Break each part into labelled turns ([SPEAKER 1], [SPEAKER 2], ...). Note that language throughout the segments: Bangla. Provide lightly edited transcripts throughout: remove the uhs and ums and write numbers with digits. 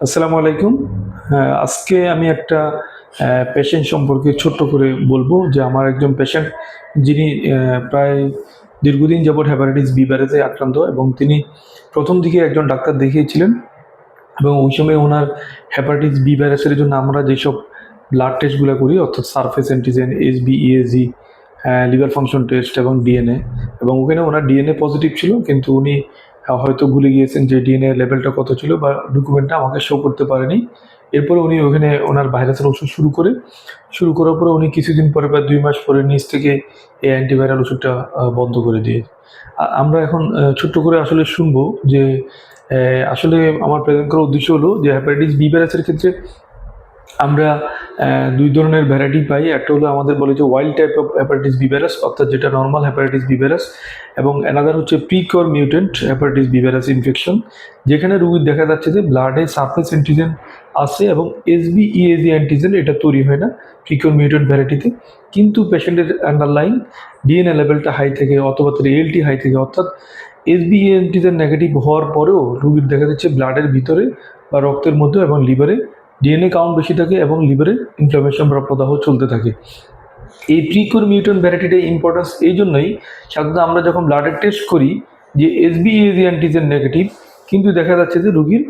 [SPEAKER 1] আসসালামু আলাইকুম। আজকে আমি একটা পেশেন্ট সম্পর্কে ছোট্ট করে বলবো যে আমার একজন পেশেন্ট যিনি প্রায় দীর্ঘদিন যাবৎ হেপাটাইটিস বি ভাইরাসে আক্রান্ত এবং তিনি প্রথম দিকে একজন ডাক্তার দেখিয়েছিলেন এবং ওই সময় ওনার হেপাটাইটিস বি ভাইরাসের জন্য আমরা যেসব ব্লাড টেস্টগুলো করি অর্থাৎ surface antigen, HbEAg, liver function test এবং ডিএনএ, এবং ওখানে ওনার ডিএনএ পজিটিভ ছিল, কিন্তু উনি হয়তো ভুলে গিয়েছেন যে ডিএনএ লেভেলটা কত ছিল বা ডকুমেন্টটা আমাকে শো করতে পারেনি। এরপরে উনি ওখানে ওনার ভাইরাসের ওষুধ শুরু করার পরে উনি কিছুদিন পরে বা 2 মাস পরে নিজ থেকে এই অ্যান্টিভাইরাল ওষুধটা বন্ধ করে দিয়ে আমরা এখন ছোট্ট করে আসলে শুনবো যে আসলে আমার প্রেজেন্ট করার উদ্দেশ্য হলো যে হেপাটাইটিস বি ভাইরাসের ক্ষেত্রে আমরা দুই ধরনের ভ্যারাইটি পাই। একটা হলো আমাদের বলে যে wild type of hepatitis B virus, অর্থাৎ যেটা নর্মাল হেপাটাইটিস বি ভাইরাস, এবং অ্যানাদার হচ্ছে precore mutant hepatitis B virus infection, যেখানে রোগীর দেখা যাচ্ছে যে ব্লাডে সারফেস অ্যান্টিজেন আছে এবং HbEAg অ্যান্টিজেন এটা তৈরি হয় না প্রিকর মিউটেন্ট ভ্যারাইটিতে, কিন্তু পেশেন্টের আন্ডারলাইন ডিএনএ লেভেলটা হাই থাকে অথবা তার ALT হাই থাকে, অর্থাৎ HbE অ্যান্টিজেন নেগেটিভ হওয়ার পরেও রোগীর দেখা যাচ্ছে ব্লাডের ভিতরে বা রক্তের মধ্যে এবং লিভারে ডিএনএ কাউন্ট বেশি থাকে এবং লিভারে ইনফ্লামেশন বা প্রদাহ চলতে থাকে। এই প্রিকোর মিউটেন্ট ভ্যারাইটিটার ইম্পর্টেন্স এই জন্যই, সাধারণত আমরা যখন ব্লাডের টেস্ট করি যে HbEAg অ্যান্টিজেন নেগেটিভ, কিন্তু দেখা যাচ্ছে যে রোগীর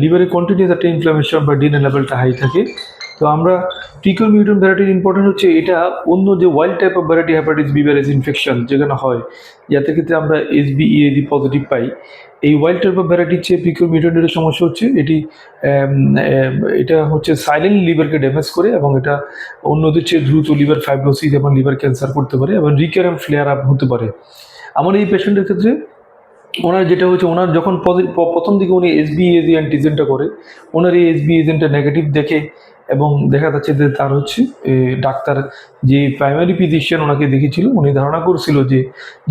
[SPEAKER 1] লিভারে কন্টিনিউস একটা ইনফ্লামেশন বা ডিএনএ লেভেলটা হাই থাকে। তো আমরা প্রিকোর মিউটেন্ট ভ্যারাইটির ইম্পর্টেন্ট হচ্ছে এটা অন্য যে wild type of variety hepatitis B virus infection যেখানে হয়, যাতে ক্ষেত্রে আমরা HbEAg পজিটিভ পাই, এই ওয়াইল্ড টাইপ অফ ভ্যারাইটির চেয়ে প্রিকোর মিউটেন্টের সমস্যা হচ্ছে এটা হচ্ছে সাইলেন্ট লিভারকে ড্যামেজ করে এবং এটা অন্যদের চেয়ে দ্রুত লিভার ফাইব্রোসিস এবং লিভার ক্যান্সার করতে পারে এবং রিকারেন্ট ফ্লেয়ার আপ হতে পারে। আমার এই পেশেন্টের ক্ষেত্রে ওনার যেটা হচ্ছে, ওনার যখন প্রথম দিকে উনি HbEAg অ্যান্টিজেনটা করে, ওনার এই HbEAgটা নেগেটিভ দেখে এবং দেখা যাচ্ছে যে তার হচ্ছে ডাক্তার যে প্রাইমারি ফিজিশিয়ান ওনাকে দেখেছিল, উনি ধারণা করছিল যে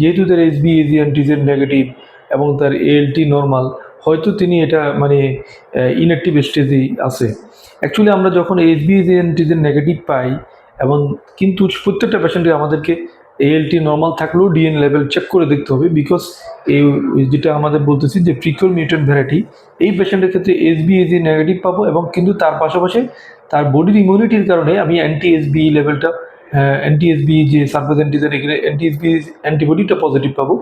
[SPEAKER 1] যেহেতু তার HbEAg অ্যান্টিজেন নেগেটিভ এবং তার ALT নর্মাল, হয়তো তিনি এটা মানে ইনঅ্যাক্টিভ স্টেজেই আছে। অ্যাকচুয়ালি আমরা যখন HbEAg অ্যান্টিজেন নেগেটিভ পাই এবং কিন্তু প্রত্যেকটা পেশেন্টে আমাদেরকে ALT নর্মাল থাকলেও ডিএনএ লেভেল চেক করে দেখতে হবে, বিকজ এই যেটা আমাদের বলতেছি যে প্রিকোর মিউটেন্ট ভ্যারাইটি, এই পেশেন্টের ক্ষেত্রে HbEAg নেগেটিভ পাবো এবং কিন্তু তার পাশাপাশি তার বডির ইমিউনিটির কারণে আমি অ্যান্টি লেভেলটা, অ্যান্টি যে সারফেস অ্যান্টিজেন, এখানে অ্যান্টিবডিটা পজিটিভ পাবো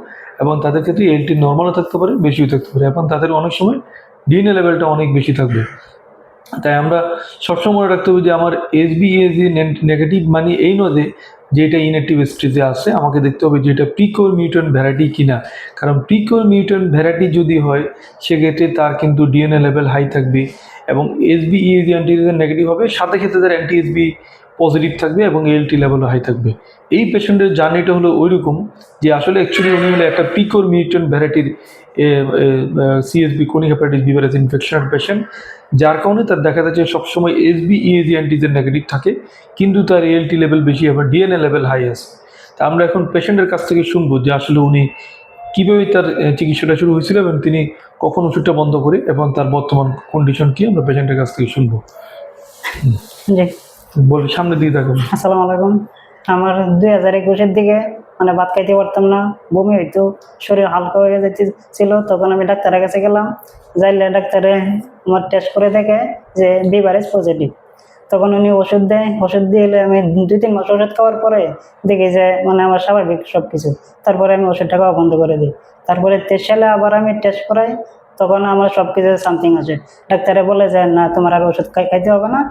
[SPEAKER 1] এবং তাদের ক্ষেত্রে ALT নর্মালও থাকতে পারে, বেশিও থাকতে পারে এবং তাদের অনেক সময় ডিএনএ লেভেলটা অনেক বেশি থাকবে। তাই আমরা সবসময় মনে রাখতে হবে যে আমার HbEAg নেগেটিভ মানে এই নয় যে এটা ইনঅ্যাক্টিভ স্টেজে আছে, আমাকে দেখতে হবে যে এটা প্রিকোর মিউটেন্ট ভ্যারাইটি কিনা। কারণ প্রিকোর মিউটেন্ট ভ্যারাইটি যদি হয়, সেক্ষেত্রে তার কিন্তু ডিএনএ লেভেল হাই থাকবে এবং HbEAg অ্যান্টিজেন নেগেটিভ হবে, সাথে ক্ষেত্রে তার HB পজিটিভ থাকবে এবং ALT লেভেলও হাই থাকবে। এই পেশেন্টের জার্নিটা হলো ওই রকম যে আসলে অ্যাকচুয়ালি উনি হলো একটা প্রিকোর মিউটেন্ট ভ্যারাইটির CSB chronic hepatitis B virus infection patient, যার কারণে তার দেখা যাচ্ছে সবসময় HbEAg অ্যান্টিজেন নেগেটিভ থাকে, কিন্তু তার ALT লেভেল বেশি আবার ডিএনএ লেভেল হাই আছে। তা আমরা এখন পেশেন্টের কাছ থেকে শুনবো যে আসলে উনি কীভাবে তার চিকিৎসাটা শুরু হয়েছিল এবং তিনি কখন ওষুধটা বন্ধ করে এবং তার বর্তমান কন্ডিশন কি, আমরা পেশেন্টের কাছ থেকে শুনবো।
[SPEAKER 2] জি,
[SPEAKER 1] বল, সামনে দিয়ে থাকুন।
[SPEAKER 2] আসসালামু আলাইকুম। আমার 2021-এর দিকে মানে ভাত খাইতে পারতাম না, বমি হইতো, শরীর হালকা হয়ে যাচ্ছিল। তখন আমি ডাক্তারের কাছে গেলাম, যাইলে ডাক্তারে আমার টেস্ট করে দেখে যে বি ভাইরাস পজিটিভ। তখন উনি ওষুধ দেয়, ওষুধ দিলে আমি 2-3 মাস ওষুধ খাওয়ার পরে দেখি যে মানে আমার স্বাভাবিক সব কিছু। তারপরে আমি ওষুধটা খাওয়া বন্ধ করে দিই। তারপরে 23 সালে আবার আমি টেস্ট করাই, তখন আমার সব কিছু সামথিং আছে। ডাক্তারে বলে যে না, তোমার আর ওষুধ খাইতে হবে না।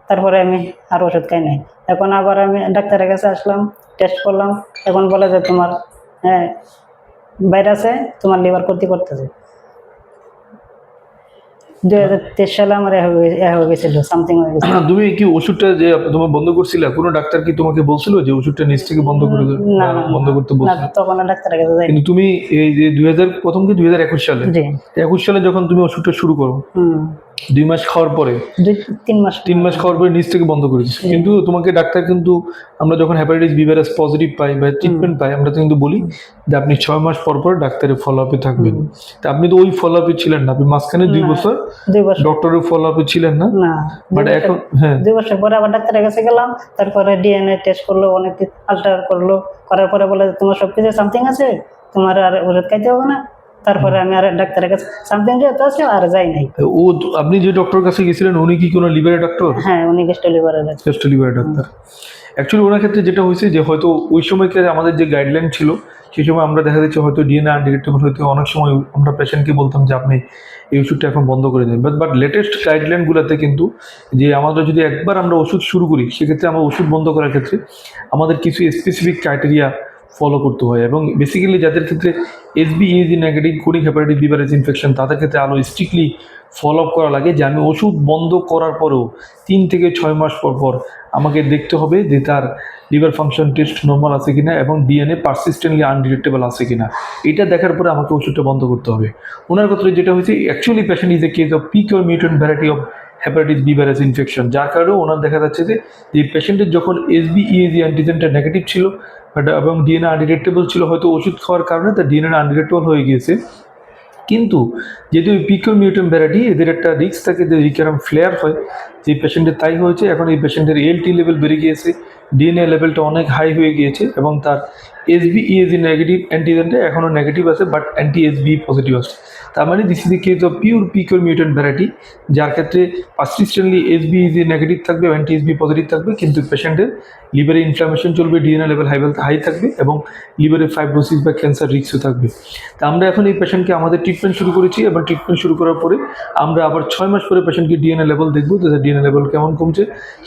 [SPEAKER 2] তারপরে আমি আর ওষুধ খাই নাই। এখন আবার আমি ডাক্তারের কাছে আসলাম, টেস্ট করলাম, এখন বলে যে তোমার ভাইরাসে তোমার লিভার ক্ষতি করতেছে। 2023 সালে আমার হয়ে গেছিল, সামথিং হয়ে গেছিল।
[SPEAKER 1] তুমি কি ওষুধটা যে তোমার বন্ধ করছিলা, কোনো ডাক্তার কি তোমাকে বলছিল যে ওষুধটা নিজ থেকে বন্ধ করে
[SPEAKER 2] না,
[SPEAKER 1] বন্ধ করতে
[SPEAKER 2] না,
[SPEAKER 1] বলছিল?
[SPEAKER 2] তখন ডাক্তারের কাছে যাই।
[SPEAKER 1] কিন্তু তুমি এই যে 2021 সালে,
[SPEAKER 2] জি,
[SPEAKER 1] 21 সালে যখন তুমি ওষুধটা শুরু করো, 2 মাস খাওয়ার পরে,
[SPEAKER 2] 3 মাস
[SPEAKER 1] খাওয়ার পরে নিজ থেকে বন্ধ করেছি, কিন্তু তোমাকে ডাক্তার কিন্তু, আমরা যখন হেপাটাইটিস বি ভাইরাস পজিটিভ পাই বা ট্রিটমেন্ট পাই, আমরা তো কিন্তু বলি যে আপনি 6 মাস পর পর ডাক্তারের ফলো আপে থাকবেন। তা আপনি তো ওই ফলো আপে ছিলেন না, আপনি মাঝখানে 2 বছর ডক্টরের ফলো আপে ছিলেন না। বাট এখন
[SPEAKER 2] 2 বছর পরে আবার ডাক্তারের কাছে গেলাম, তারপরে ডিএনএ টেস্ট করলো, অনেক আল্ট্রা করলো, করার পরে বলে তোমার সবকিছু সামথিং আছে, তোমার আর ওষুধ খাইতে হবে না। তারপরে আমি আর ডাক্তারের কাছে সামথিং যেহেতু আছে আর যাই নাই।
[SPEAKER 1] আপনি যে ডক্টর কাছে গেছিলেন উনি কি কোনো লিভারের ডক্টর?
[SPEAKER 2] হ্যাঁ, উনি গেস্ট লিভারের ডাক্তার।
[SPEAKER 1] চেস্ট লিভারের ডাক্তার। অ্যাকচুয়ালি ওনার ক্ষেত্রে যেটা হয়েছে যে হয়তো ওই সময়কার আমাদের যে গাইডলাইন ছিল সেই সময় আমরা দেখা যাচ্ছে হয়তো ডিএনএ আনডিটেক্টেবল হয়তো অনেক সময় আমরা পেশেন্টকে বলতাম যে আপনি এই ওষুধটা এখন বন্ধ করে দিন, বাট লেটেস্ট গাইডলাইনগুলোতে কিন্তু যে আমাদের যদি একবার আমরা ওষুধ শুরু করি সেক্ষেত্রে আমরা ওষুধ বন্ধ করার ক্ষেত্রে আমাদের কিছু স্পেসিফিক ক্রাইটেরিয়া ফলো করতে হয়, এবং বেসিক্যালি যাদের ক্ষেত্রে HbA negative chronic hepatitis B virus infection তাদের ক্ষেত্রে আরও স্ট্রিক্টলি ফলো আপ করা লাগে যে আমি ওষুধ বন্ধ করার পরেও 3 থেকে 6 মাস পর পর আমাকে দেখতে হবে যে তার লিভার ফাংশন টেস্ট নর্মাল আছে কিনা এবং ডিএনএ পারসিস্টেন্টলি আনডিটেক্টেবল আছে কিনা, এটা দেখার পরে আমাকে ওষুধটা বন্ধ করতে হবে। ওনার ক্ষেত্রে যেটা হয়েছে actually patient is a case of precore mutant variety of hepatitis B virus infection, যার কারণেও ওনার দেখা যাচ্ছে যে পেশেন্টের যখন HbA অ্যান্টিজেনটা নেগেটিভ ছিল এবং ডিএনএ আনডিটেক্টেবল ছিল, হয়তো ওষুধ খাওয়ার কারণে তার ডিএনএ আনডিটেক্টেবল হয়ে গিয়েছে, কিন্তু যেহেতু পিকিউর মিউটেন্ট ভ্যারাইটি এদের একটা রিস্ক থাকে যে রিকারেন্ট ফ্লেয়ার হয়, যে পেশেন্টের তাই হয়েছে। এখন এই পেশেন্টের ALT লেভেল বেড়ে গিয়েছে, ডিএনএ লেভেলটা অনেক হাই হয়ে গিয়েছে এবং তার HbA নেগেটিভ অ্যান্টিজেনটা এখনও নেগেটিভ আছে বাট HbA পজিটিভ আছে। তার মানে this is the case of precore mutant variety, যার ক্ষেত্রে পারসিস্টেন্টলি HbA নেগেটিভ থাকবে, HbA পজিটিভ থাকবে, কিন্তু পেশেন্টের লিভারে ইনফ্লামেশন চলবে, ডিএনএ লেভেল হাই থাকবে এবং লিভারে ফাইব্রোসিস বা ক্যান্সার রিস্কও থাকবে। তা আমরা এখন এই পেশেন্টকে আমাদের ট্রিটমেন্ট শুরু করেছি এবং ট্রিটমেন্ট শুরু করার পরে আমরা আবার 6 মাস পরে পেশেন্টকে ডিএনএ লেভেল দেখবো যে ডিএনএ লেভেল কেমন কমছে,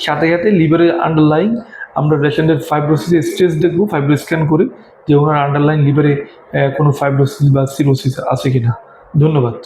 [SPEAKER 1] সাথে সাথে লিভারের আন্ডারলাইন আমরা পেশেন্টের ফাইব্রোসিসের স্টেজ দেখবো ফাইব্রো স্ক্যান করে যে ওনার আন্ডারলাইন লিভারে কোনো ফাইব্রোসিস বা সিরোসিস আছে কিনা। ধন্যবাদ।